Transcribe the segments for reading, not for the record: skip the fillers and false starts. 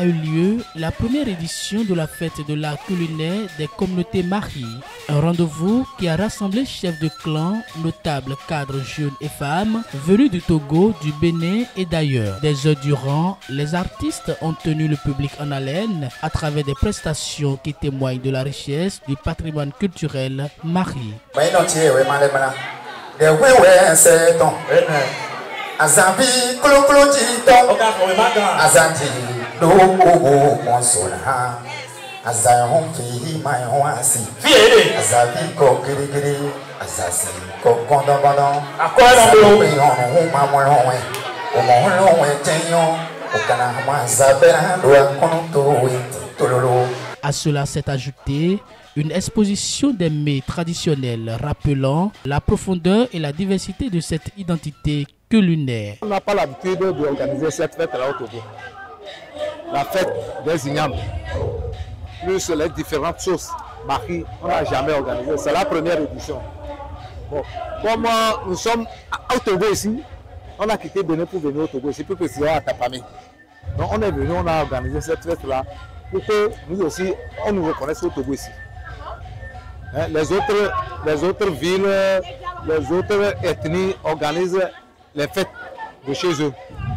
a eu lieu la première édition de la fête de l'art culinaire des communautés Mahi. Un rendez-vous qui a rassemblé chefs de clan, notables, cadres, jeunes et femmes venus du Togo, du Bénin et d'ailleurs. Des heures durant, les artistes ont tenu le public en haleine à travers des prestations qui témoignent de la richesse du patrimoine culturel Mahi. Azambi Kolokoloji Azanti Dogo Consola Azahon Fi My Hoasi Azabi Kokiri Azasi Kokondobano Akoya Mamon Omohon Tenyon Okana Mazabera Doa Konoto Tololo. À cela s'est ajouté une exposition des mets traditionnels rappelant la profondeur et la diversité de cette identité culinaire. On n'a pas l'habitude d'organiser cette fête-là au Togo. La fête des ignames, plus les différentes sauces Mahi, on n'a jamais organisé. C'est la première édition. Bon, comme nous sommes au Togo ici, on a quitté Bénin pour venir au Togo ici, plus précisément à Tapamé. Donc on est venu, on a organisé cette fête-là pour que nous aussi, on nous reconnaisse au Togo ici. Les autres villes, les autres ethnies organisent les fêtes de chez eux.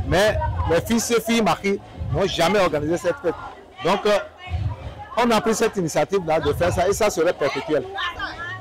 Mais les fils et filles Mahi n'ont jamais organisé cette fête. Donc, on a pris cette initiative-là de faire ça et ça serait perpétuel.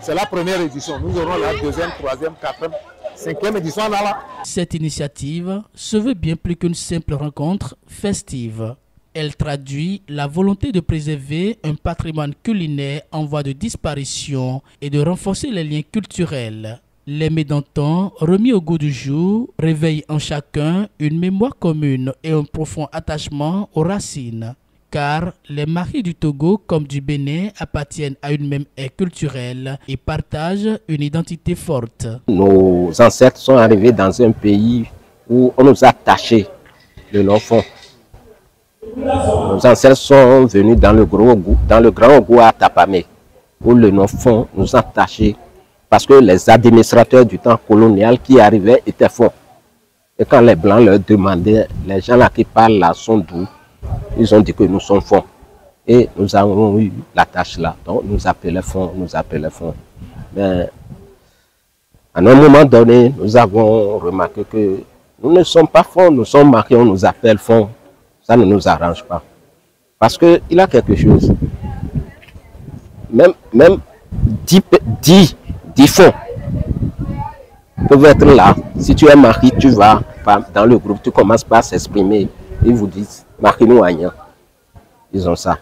C'est la première édition. Nous aurons la deuxième, troisième, quatrième, cinquième édition. Là. Cette initiative se veut bien plus qu'une simple rencontre festive. Elle traduit la volonté de préserver un patrimoine culinaire en voie de disparition et de renforcer les liens culturels. Les mets d'antan, remis au goût du jour, réveillent en chacun une mémoire commune et un profond attachement aux racines. Car les Mahi du Togo comme du Bénin appartiennent à une même ère culturelle et partagent une identité forte. Nos ancêtres sont arrivés dans un pays où on nous a taché de l'enfant. Nos ancêtres sont venus dans le grand Ogou à Tapamé, où le Nofon nous a tachés parce que les administrateurs du temps colonial qui arrivaient étaient fonds. Et quand les Blancs leur demandaient, les gens là qui parlent là sont d'où? Ils ont dit que nous sommes fonds. Et nous avons eu la tâche là. Donc nous appelaient fonds, Mais à un moment donné, nous avons remarqué que nous ne sommes pas fonds, nous sommes Mahi, on nous appelle fonds. Ça ne nous arrange pas. Parce qu'il a quelque chose. Même 10 fonds peuvent être là. Si tu es Mahi, tu vas dans le groupe, tu commences par s'exprimer. Ils vous disent, Mahi nous aïe. Ils ont ça.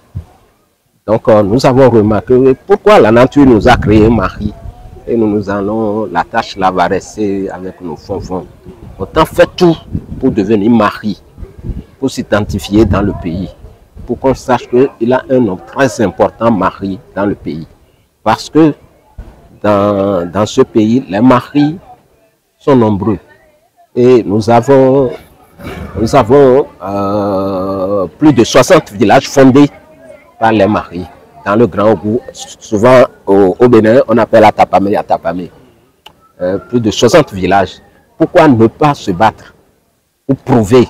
Donc nous avons remarqué pourquoi la nature nous a créé Mahi. Et nous allons, la tâche là va rester avec nos fonds. Autant faire tout pour devenir Mahi, pour s'identifier dans le pays, pour qu'on sache qu'il a un nom très important, Mahi, dans le pays. Parce que dans ce pays, les Mahi sont nombreux. Et nous avons plus de 60 villages fondés par les Mahi. Dans le Grand Ogou, souvent au Bénin, on appelle à Tapamé. Plus de 60 villages. Pourquoi ne pas se battre pour prouver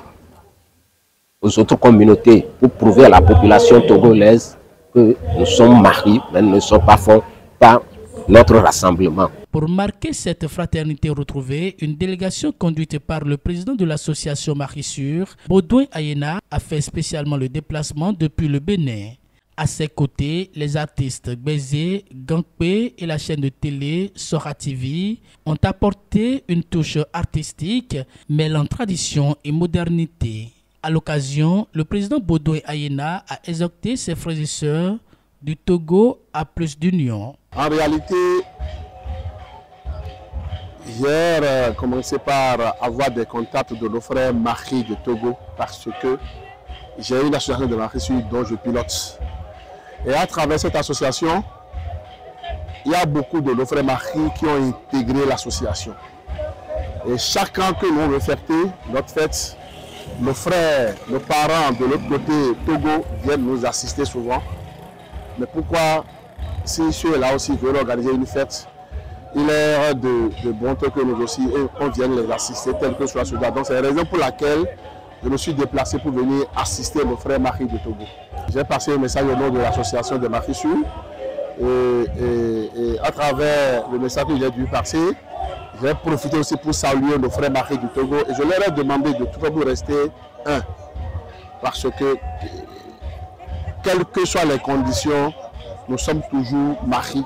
aux autres communautés, pour prouver à la population togolaise que nous sommes Mahi, mais nous ne sommes pas fonds par notre rassemblement. Pour marquer cette fraternité retrouvée, une délégation conduite par le président de l'association Mahi-Sur, Baudouin Ayena, a fait spécialement le déplacement depuis le Bénin. À ses côtés, les artistes Bézé, Gangpé et la chaîne de télé Sora TV ont apporté une touche artistique mêlant tradition et modernité. À l'occasion, le président Baudouin Ayena a exhorté ses frères et sœurs du Togo à plus d'union. En réalité, j'ai commencé par avoir des contacts de nos frères Mahi de Togo parce que j'ai une association de Mahi dont je pilote. Et à travers cette association, il y a beaucoup de nos frères Mahi qui ont intégré l'association. Et chaque an que l'on veut fêter notre fête, nos frères, nos parents de l'autre côté Togo viennent nous assister souvent. Mais pourquoi, si ceux-là aussi veulent organiser une fête, il est de bon temps que nous aussi, on vienne les assister tel que soit cela. Donc c'est la raison pour laquelle je me suis déplacé pour venir assister le frère Marie de Togo. J'ai passé le message au nom de l'association des Marissures et à travers le message que j'ai dû passer, j'ai profité aussi pour saluer le frère Marie du Togo et je leur ai demandé de toujours rester un. Parce que, quelles que soient les conditions, nous sommes toujours Marie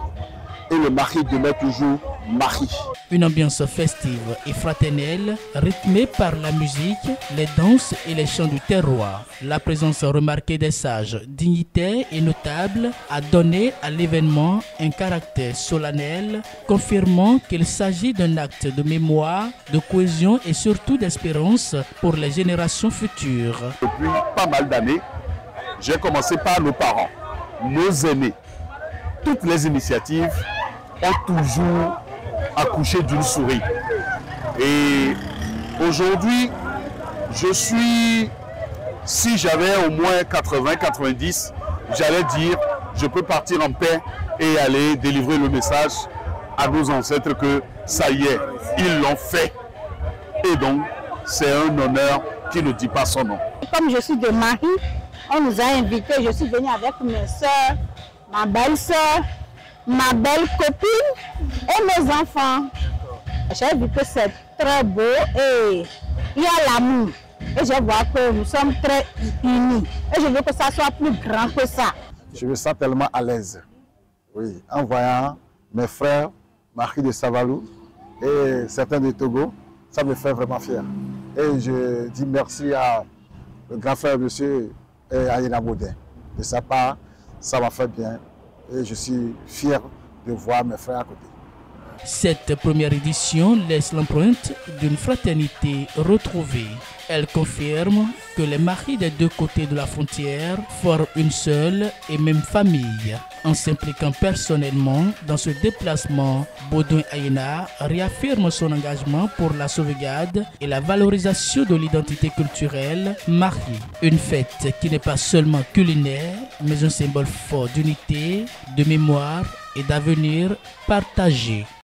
et le Marie demeure toujours Marie. Une ambiance festive et fraternelle, rythmée par la musique, les danses et les chants du terroir. La présence remarquée des sages, dignitaires et notables a donné à l'événement un caractère solennel, confirmant qu'il s'agit d'un acte de mémoire, de cohésion et surtout d'espérance pour les générations futures. Depuis pas mal d'années, j'ai commencé par nos parents, nos aînés. Toutes les initiatives ont toujours accouché d'une souris. Et aujourd'hui, si j'avais au moins 80-90, j'allais dire, je peux partir en paix et aller délivrer le message à nos ancêtres que ça y est, ils l'ont fait. Et donc, c'est un honneur qui ne dit pas son nom. Comme je suis de Marie, on nous a invités, je suis venue avec mes soeurs, ma belle-sœur, ma belle copine et mes enfants. J'ai vu que c'est très beau et il y a l'amour. Et je vois que nous sommes très unis. Et je veux que ça soit plus grand que ça. Je me sens tellement à l'aise. Oui, en voyant mes frères, Marie de Savalou et certains de Togo, ça me fait vraiment fier. Et je dis merci à le grand frère monsieur Ayena Baudin. De sa part, ça m'a fait bien. Et je suis fier de voir mes frères à côté. Cette première édition laisse l'empreinte d'une fraternité retrouvée. Elle confirme que les maris des deux côtés de la frontière forment une seule et même famille. En s'impliquant personnellement dans ce déplacement, Baudouin Ayena réaffirme son engagement pour la sauvegarde et la valorisation de l'identité culturelle Marie. Une fête qui n'est pas seulement culinaire, mais un symbole fort d'unité, de mémoire et d'avenir partagé.